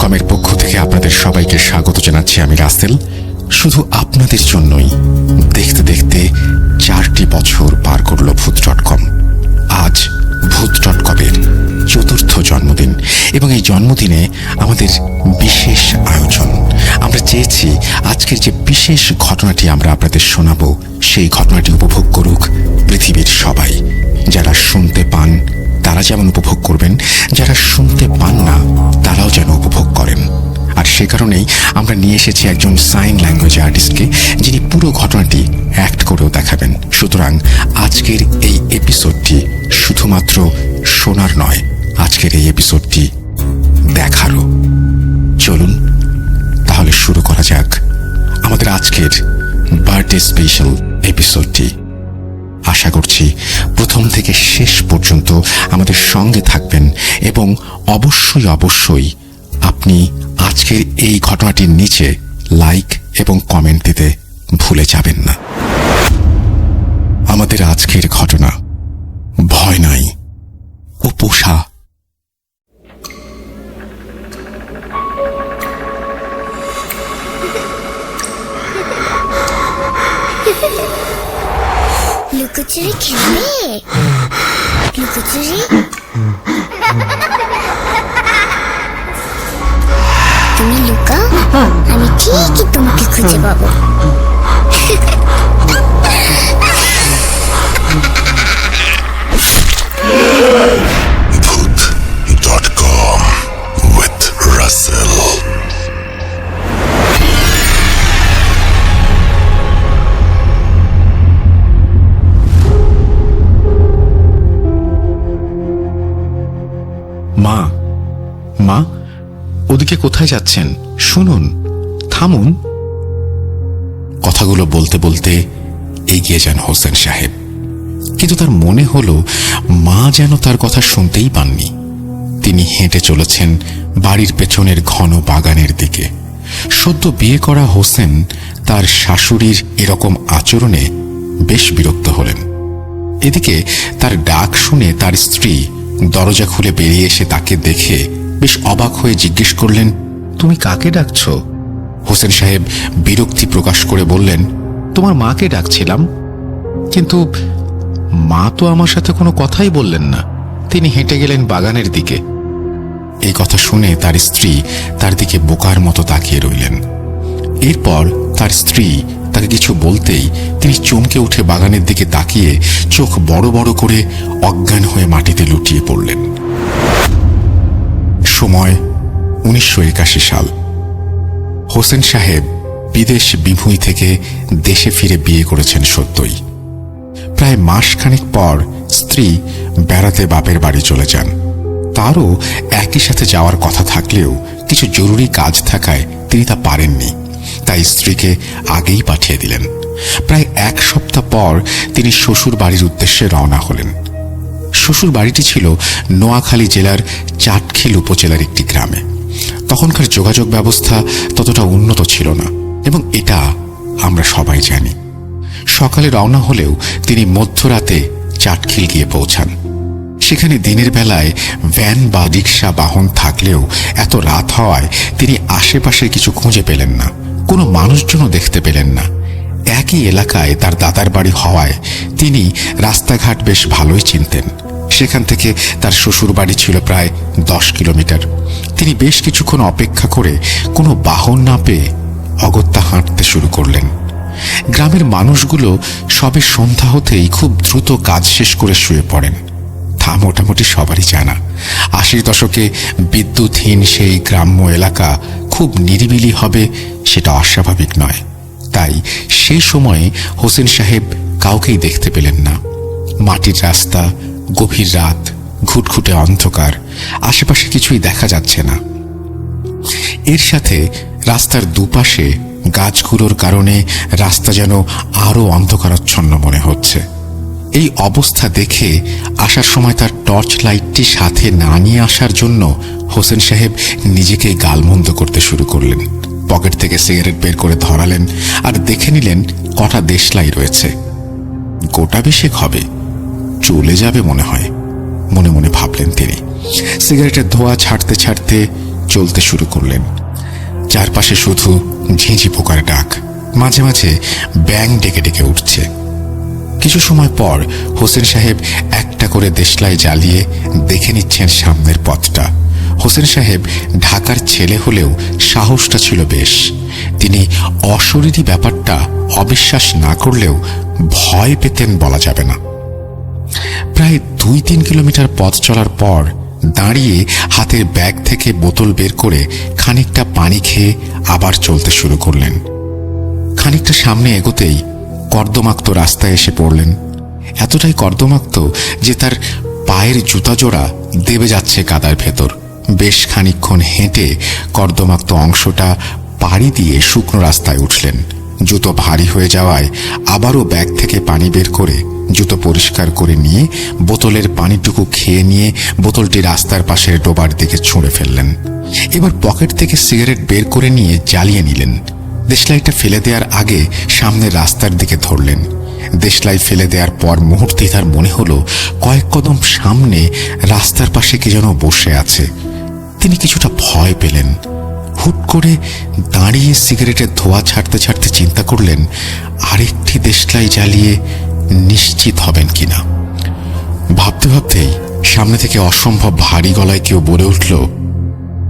ফুডস্টপ.com-এর পক্ষ থেকে আপনাদের সবাইকে স্বাগত জানাচ্ছি আমি রাসেল। শুধু আপনাদের জন্যই দেখতে দেখতে 4টি বছর পার করল ভূত.com। আজ ভূত.com-এর 4র্থ জন্মদিন এবং এই জন্মদিনে আমাদের বিশেষ আয়োজন। আমরা চেয়েছি আজকের যে বিশেষ ঘটনাটি আমরা আপনাদের শোনাবো সেই ঘটনাটি উপভোগ করুক পৃথিবীর সবাই। যারা শুনতে পান তারা যেমন উপভোগ করবেন, যারা শুনতে পান না তারাও যেন উপভোগ করেন। আর সে কারণেই আমরা নিয়ে এসেছি একজন সাইন ল্যাঙ্গুয়েজ আর্টিস্টকে, যিনি পুরো ঘটনাটি অ্যাক্ট করেও দেখাবেন। সুতরাং আজকের এই এপিসোডটি শুধুমাত্র শোনার নয়, আজকের এই এপিসোডটি দেখারও। চলুন তাহলে শুরু করা যাক আমাদের আজকের বার্থডে স্পেশাল এপিসোডটি। আশা করছি প্রথম থেকে শেষ পর্যন্ত আমাদের সঙ্গে থাকবেন এবং অবশ্যই আপনি আজকের এই ঘটনাটির নিচে লাইক এবং কমেন্ট দিতে ভুলে যাবেন না। আমাদের আজকের ঘটনা ভয় নাই ও পোষা। লুকোচুরি খেলবে? লুকোচুরি তুমি লুকাও, আমি ঠিকই তোমাকে খুঁজে পাবো। Voot.com with Russell. মা, ওদিকে কোথায় যাচ্ছেন? শুনুন, থামুন। কথাগুলো বলতে বলতে এগিয়ে যান হোসেন সাহেব, কিন্তু তার মনে হলো মা যেন তার কথা শুনতেই পাননি। তিনি হেঁটে চলেছেন বাড়ির পেছনের ঘন বাগানের দিকে। সদ্য বিয়ে করা হোসেন তার শাশুড়ির এরকম আচরণে বেশ বিরক্ত হলেন। এদিকে তার ডাক শুনে তার স্ত্রী দরজা খুলে বেরিয়ে এসে তাকে দেখে বেশ অবাক হয়ে জিজ্ঞেস করলেন, তুমি কাকে ডাকছ? হোসেন সাহেব বিরক্তি প্রকাশ করে বললেন, তোমার মাকে ডাকছিলাম। কিন্তু মা তো আমার সাথে কোনো কথাই বললেন না। তিনি হেঁটে গেলেন বাগানের দিকে। এই কথা শুনে তার স্ত্রী তার দিকে বোকার মতো তাকিয়ে রইলেন। এরপর তার স্ত্রী তাকে কিছু বলতেই তিনি চমকে উঠে বাগানের দিকে তাকিয়ে চোখ বড় বড় করে অজ্ঞান হয়ে মাটিতে লুটিয়ে পড়লেন। সময় 1981 সাল। হোসেন সাহেব বিদেশ বিভুঁই থেকে দেশে ফিরে বিয়ে করেছেন সত্যই। প্রায় মাসখানেক পর স্ত্রী বেড়াতে বাপের বাড়ি চলে যান। তারও একই সাথে যাওয়ার কথা থাকলেও কিছু জরুরি কাজ থাকায় তিনি তা পারেননি, তাই স্ত্রীকে আগেই পাঠিয়ে দিলেন। প্রায় 1 সপ্তাহ পর তিনি শ্বশুর বাড়ির উদ্দেশ্যে রওনা হলেন। শ্বশুর বাড়িটি ছিল নোয়াখালী জেলার চাটখিল উপজেলার একটি গ্রামে। তখনকার যোগাযোগ ব্যবস্থা ততটা উন্নত ছিল না এবং এটা আমরা সবাই জানি। সকালে রওনা হলেও তিনি মধ্যরাতে চাটখিল গিয়ে পৌঁছান। সেখানে দিনের বেলায় ভ্যান বা রিক্সা বাহন থাকলেও এত রাত হওয়ায় তিনি আশেপাশে কিছু খুঁজে পেলেন না, কোনো মানুষজনও দেখতে পেলেন না। একই এলাকায় তার দাদার বাড়ি হওয়ায় তিনি রাস্তাঘাট বেশ ভালোই চিনতেন। সেখান থেকে তার শ্বশুর বাড়ি ছিল প্রায় 10 কিলোমিটার। তিনি বেশ কিছুক্ষণ অপেক্ষা করে কোনো বাহন না পেয়ে অগত্যা হাঁটতে শুরু করলেন। গ্রামের মানুষগুলো সবে সন্ধ্যা হতেই খুব দ্রুত কাজ শেষ করে শুয়ে পড়েন। তা মোটামুটি সবারই জানা। 80 দশকে বিদ্যুৎহীন সেই গ্রাম্য এলাকা খুব নিরিবিলি হবে সেটা অস্বাভাবিক নয়। তাই সেই সময়ে হোসেন সাহেব কাউকেই দেখতে পেলেন না। মাটির রাস্তা, গভীর রাত, ঘুটঘুটে অন্ধকার, আশেপাশে কিছুই দেখা যাচ্ছে না। এর সাথে রাস্তার দুপাশে গাছগুলোর কারণে রাস্তা যেন আরো অন্ধকারাচ্ছন্ন মনে হচ্ছে। এই অবস্থা দেখে আসার সময় তার টর্চ লাইটটি সাথে না নিয়ে আসার জন্য হোসেন সাহেব নিজেকে গালমন্দ করতে শুরু করলেন। পকেট থেকে সিগারেট বের করে ধরালেন আর দেখে নিলেন কটা দেশলাই রয়েছে। গোটা বিশেক হবে, চলে যাবে মনে হয়, মনে মনে ভাবলেন তিনি। সিগারেটের ধোঁয়া ছাড়তে ছাড়তে চলতে শুরু করলেন। চারপাশে শুধু ঝিঁঝি পোকার ডাক, মাঝে মাঝে ব্যাঙ ডেকে ডেকে উঠছে। কিছু সময় পর হোসেন সাহেব একটা করে দেশলাই জ্বালিয়ে দেখে নিচ্ছেন সামনের পথটা। হোসেন সাহেব ঢাকার ছেলে হলেও সাহসটা ছিল বেশ। তিনি অশরীরী ব্যাপারটা অবিশ্বাস না করলেও ভয় পেতেন বলা যাবে না। প্রায় 2-3 কিলোমিটার পথ চলার পর দাঁড়িয়ে হাতের ব্যাগ থেকে বোতল বের করে খানিকটা পানি খেয়ে আবার চলতে শুরু করলেন। খানিকটা সামনে এগোতেই কর্দমাক্ত রাস্তায় এসে পড়লেন। এতটাই কর্দমাক্ত যে তার পায়ের জুতা জোড়া দেবে যাচ্ছে কাদার ভেতর। বেশ খানিকক্ষণ হেঁটে কর্দমাক্ত অংশটা পাড়ি দিয়ে শুকনো রাস্তায় উঠলেন। জুতো ভারী হয়ে যাওয়ায় আবারও ব্যাগ থেকে পানি বের করে জুতো পরিষ্কার করে নিয়ে বোতলের পানিটুকু খেয়ে নিয়ে বোতলটি রাস্তার পাশের ডোবার দিকে ছুঁড়ে ফেললেন। এবার পকেট থেকে সিগারেট বের করে নিয়ে জ্বালিয়ে নিলেন। দেশলাইটা ফেলে দেওয়ার আগে সামনের রাস্তার দিকে ধরলেন। দেশলাই ফেলে দেওয়ার পর মুহূর্তেই তার মনে হলো কয়েক কদম সামনে রাস্তার পাশে কে যেন বসে আছে। তিনি কিছুটা ভয় পেলেন। হুট করে দাঁড়িয়ে সিগারেটের ধোঁয়া ছাড়তে ছাড়তে চিন্তা করলেন আরেকটি দেশলাই জ্বালিয়ে নিশ্চিত হবেন কিনা। ভাবতে ভাবতেই সামনে থেকে অসম্ভব ভারী গলায় কেউ বলে উঠল,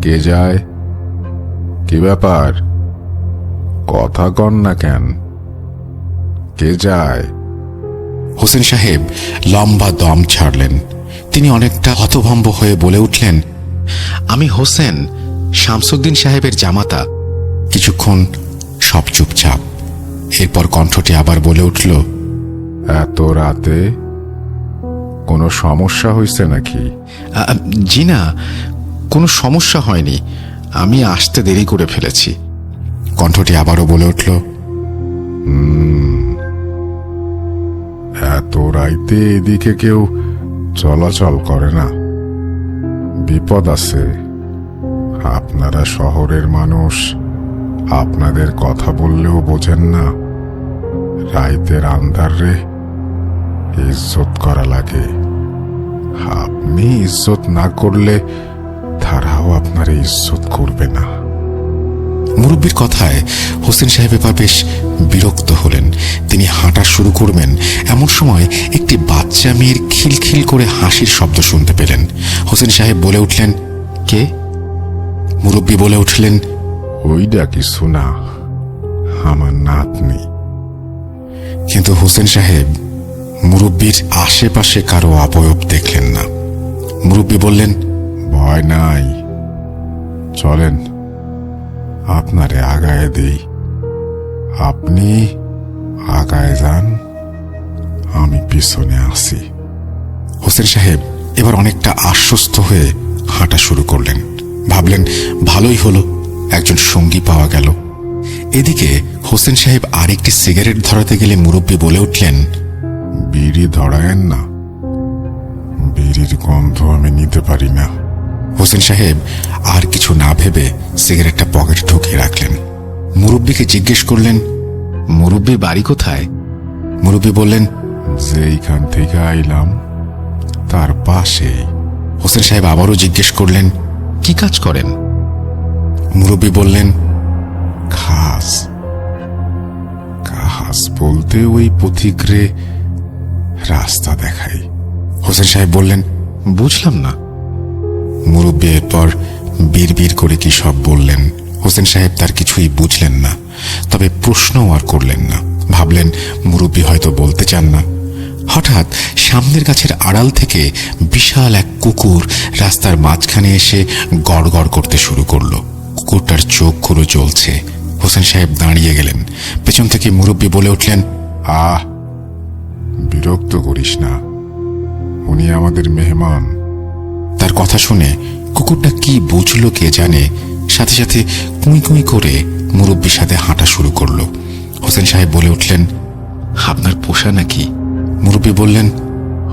কে যায়? কি ব্যাপার? কথা কন না কেন? কে যায়? হোসেন সাহেব লম্বা দম ছাড়লেন। তিনি অনেকটা হতভম্ব হয়ে বলে উঠলেন, আমি হোসেন, শামসুদ্দিন সাহেবের জামাতা। কিছুক্ষণ সব চুপচাপ। এরপর কণ্ঠটি আবার বলে উঠল, এত রাতে কোনো সমস্যা হয়েছে নাকি? জি না, কোনো সমস্যা হয়নি, আমি আসতে দেরি করে ফেলেছি। কণ্ঠটি আবারও বলে উঠল, এত রাইতে এদিকে কেউ চলাচল করে না, বিপদ আছে। আপনারা শহরের মানুষ, আপনাদের কথা বললেও বোঝেন না। রাইতের আন্ধারে ইজ্জত করা লাগে। আপনি ইজ্জত না করলে তারাও আপনার ইজ্জত করবে না। মুরব্বীর কথায় হোসেন সাহেব এবার বেশ বিরক্ত হলেন। তিনি হাঁটা শুরু করবেন, এমন সময় একটি বাচ্চা মেয়ের খিলখিল করে হাসির শব্দ শুনতে পেলেন। হোসেন সাহেব বলে উঠলেন, কে? মুরব্বী বলে উঠলেন, ওইটা কিছু না, আমার নাতনি। কিন্তু হোসেন সাহেব মুরব্বীর আশেপাশে কারো অবয়ব দেখলেন না। মুরব্বী বললেন, ভয় নাই, চলেন আপনারে আগায় দেই। আপনি আগায় যান, আমি পিছনে আসি। হোসেন সাহেব এবার অনেকটা আশ্বস্ত হয়ে হাঁটা শুরু করলেন। ভাবলেন ভালোই হলো, একজন সঙ্গী পাওয়া গেল। এদিকে হোসেন সাহেব আরেকটি সিগারেট ধরাতে গেলে মুরব্বী বলে উঠলেন, বিড়ি ধরায়েন না, বিড়ির গন্ধ আমি নিতে পারি না। হোসেন সাহেব আর কিছু না ভেবে সিগারেটটা পকেটে ঢুকিয়ে রাখলেন। মুরব্বীকে জিজ্ঞেস করলেন, মুরব্বী বাড়ি কোথায়? মুরব্বী বললেন, যেইখান থেকে আইলাম তার পাশেই। হোসেন সাহেব আবারও জিজ্ঞেস করলেন, কি কাজ করেন? মুরব্বী বললেন, খাস। খাস বলতে ওই পথিকরে রাস্তা দেখাই। হোসেন সাহেব বললেন, বুঝলাম না। মুরব্বী এরপর বিড়বিড় করে কি সব বললেন। হোসেন সাহেব তার কিছুই বুঝলেন না, তবে প্রশ্নও আর করলেন না। ভাবলেন মুরব্বী হয়তো বলতে চান না। হঠাৎ সামনের গাছের আড়াল থেকে বিশাল এক কুকুর রাস্তার মাঝখানে এসে গড় গড় করতে শুরু করলো। কুকুরটার চোখগুলো জ্বলছে। হোসেন সাহেব দাঁড়িয়ে গেলেন। পেছন থেকে মুরব্বী বলে উঠলেন, আহ, বিরক্ত করিস না, উনি আমাদের মেহমান। তার কথা শুনে কুকুরটা কি বুঝলো কে জানে, সাথে সাথে কুঁই কুঁই করে মুরব্বীর সাথে হাঁটা শুরু করলো। হোসেন সাহেব বলে উঠলেন, আপনার পোষা নাকি? মুরব্বী বললেন,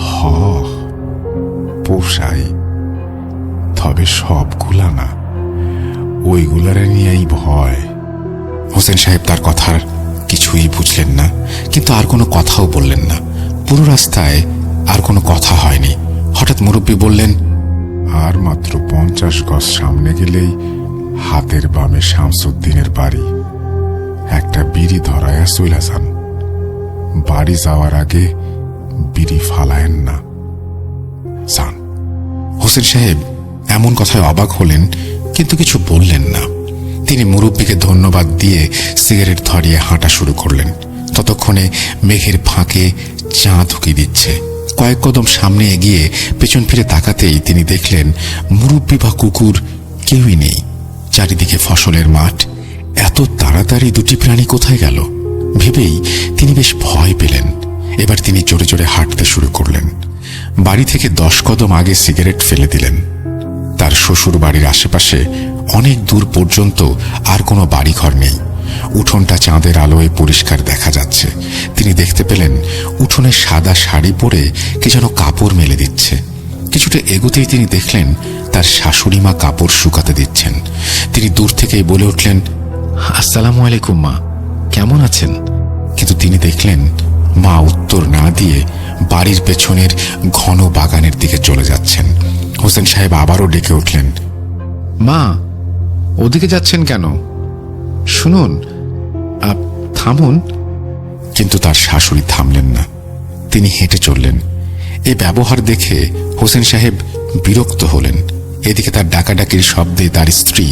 হ, পোষাই, তবে সবগুলা না, ওইগুলারে নিয়েই ভয়। হোসেন সাহেব তার কথার কিছুই বুঝলেন না, কিন্তু আর কোনো কথাও বললেন না। পুরো রাস্তায় আর কোনো কথা হয়নি। হঠাৎ মুরব্বী বললেন, আর মাত্র 50 গজ সামনে গেলেই হাতের বামে শামসুদ্দিনের বাড়ি। একটা বিড়ি ধরায়া চইলা যান। বাড়ি যাওয়ার আগে বিড়ি ফালায়েন না, যান। হোসেন সাহেব এমন কথায় অবাক হলেন, কিন্তু কিছু বললেন না। তিনি মুরব্বীকে ধন্যবাদ দিয়ে সিগারেট ধরিয়ে হাঁটা শুরু করলেন। ততক্ষণে মেঘের ফাঁকে চাঁদ উঁকি দিচ্ছে। কয়েক কদম সামনে এগিয়ে পেছন ফিরে তাকাতেই তিনি দেখলেন মুরব্বী বা কুকুর কেউই নেই। চারিদিকে ফসলের মাঠ। এত তাড়াতাড়ি দুটি প্রাণী কোথায় গেল ভেবেই তিনি বেশ ভয় পেলেন। এবার তিনি জোরে জোরে হাঁটতে শুরু করলেন। বাড়ি থেকে 10 কদম আগে সিগারেট ফেলে দিলেন। তার শ্বশুর বাড়ির আশেপাশে অনেক দূর পর্যন্ত আর কোনো বাড়িঘর নেই। উঠোনটা চাঁদের আলোয় পরিষ্কার দেখা যাচ্ছে। তিনি দেখতে পেলেন উঠোনে সাদা শাড়ি পরে কে যেন কাপড় মেলে দিচ্ছে। কিছুটা এগোতেই তিনি দেখলেন তার শাশুড়ি মা কাপড় শুকাতে দিচ্ছেন। তিনি দূর থেকেই বলে উঠলেন, আসসালামু আলাইকুম মা, কেমন আছেন? কিন্তু তিনি দেখলেন মা উত্তর না দিয়ে বাড়ির পেছনের ঘন বাগানের দিকে চলে যাচ্ছেন। হোসেন সাহেব আবারও ডেকে উঠলেন, মা, ওদিকে যাচ্ছেন কেন? শুনুন, থামুন। কিন্তু তার শাশুড়ি থামলেন না। তিনি হেঁটে চললেন। এ ব্যবহার দেখে হোসেন সাহেব বিরক্ত হলেন। এদিকে তার ডাকাডাকির শব্দে তার স্ত্রী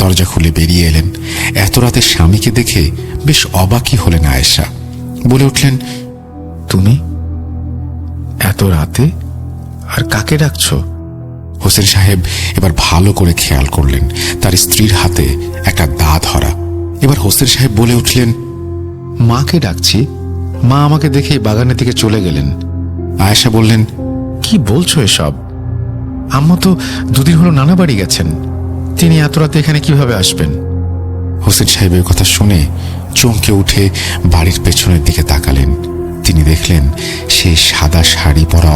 দরজা খুলে বেরিয়ে এলেন। এত রাতে স্বামীকে দেখে বেশ অবাকই হলেন আয়েশা। বলে উঠলেন, তুমি এত রাতে আর কাকে ডাকছো? হোসেন সাহেব এবার ভালো করে খেয়াল করলেন তার স্ত্রীর হাতে একটা দা ধরা। এবার হোসেন সাহেব বলে উঠলেন, মাকে ডাকছি। মা আমাকে দেখে বাগানের দিকে চলে গেলেন। আয়েশা বললেন, কি বলছো এসব? আম্মা তো দুদিন হলো নানা বাড়ি গেছেন, তিনি এত রাতে এখানে কিভাবে আসবেন? হোসেন সাহেবের কথা শুনে চমকে উঠে বাড়ির পেছনের দিকে তাকালেন। তিনি দেখলেন সেই সাদা শাড়ি পরা